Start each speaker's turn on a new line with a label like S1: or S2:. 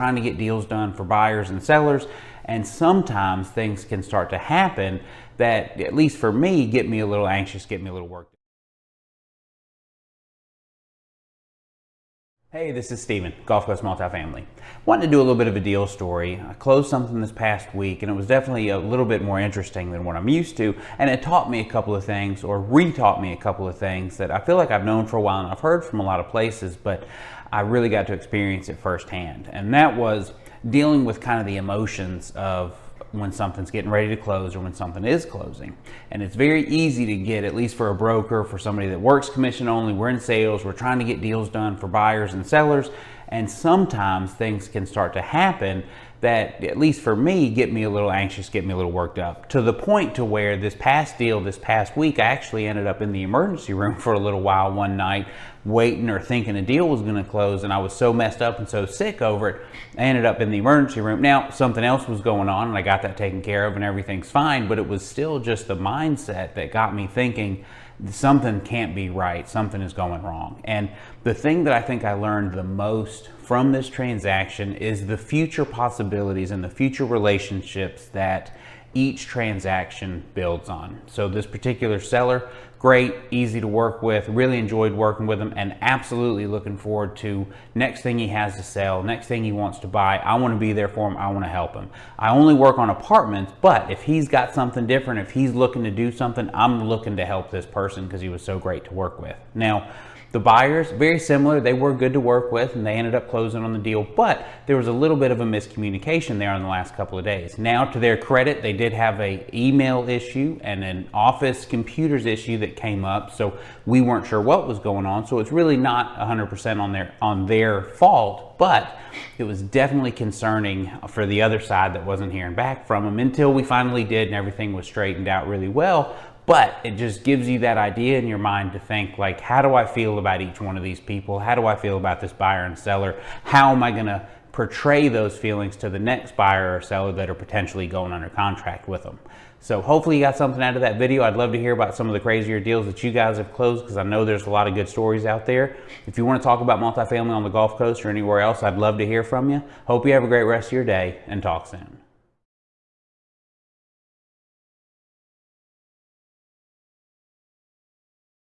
S1: trying to get deals done for buyers and sellers, and sometimes things can start to happen that, at least for me, get me a little anxious, get me a little worked up. Hey, this is Steven, Gulf Coast Multifamily. Wanted to do a little bit of a deal story. I closed something this past week and it was definitely a little bit more interesting than what I'm used to, and it taught me a couple of things, or re-taught me a couple of things that I feel like I've known for a while and I've heard from a lot of places, but I really got to experience it firsthand. And that was dealing with kind of the emotions of when something's getting ready to close or when something is closing. And it's very easy to get, at least for a broker, for somebody that works commission only, we're in sales, we're trying to get deals done for buyers and sellers, and sometimes things can start to happen that, at least for me, get me a little anxious, get me a little worked up, to the point to where this past deal, this past week, I actually ended up in the emergency room for a little while one night, waiting or thinking a deal was going to close, and I was so messed up and so sick over it, I ended up in the emergency room. Now, something else was going on and I got that taken care of and everything's fine, but it was still just the mindset that got me thinking something can't be right, something is going wrong. And the thing that I think I learned the most from this transaction is the future possibilities and the future relationships that each transaction builds on. So this particular seller, great, easy to work with, really enjoyed working with him, and absolutely looking forward to next thing he has to sell, next thing he wants to buy. I want to be there for him, I want to help him. I only work on apartments, but if he's got something different, if he's looking to do something, I'm looking to help this person because he was so great to work with. Now, the buyers, very similar. They were good to work with and they ended up closing on the deal, but there was a little bit of a miscommunication there in the last couple of days. Now, to their credit, they did have an email issue and an office computers issue that came up, so we weren't sure what was going on. So it's really not 100% on their fault, but it was definitely concerning for the other side that wasn't hearing back from them until we finally did and everything was straightened out really well. But it just gives you that idea in your mind to think, like, how do I feel about each one of these people? How do I feel about this buyer and seller? How am I going to portray those feelings to the next buyer or seller that are potentially going under contract with them? So hopefully you got something out of that video. I'd love to hear about some of the crazier deals that you guys have closed, because I know there's a lot of good stories out there. If you want to talk about multifamily on the Gulf Coast or anywhere else, I'd love to hear from you. Hope you have a great rest of your day, and talk soon.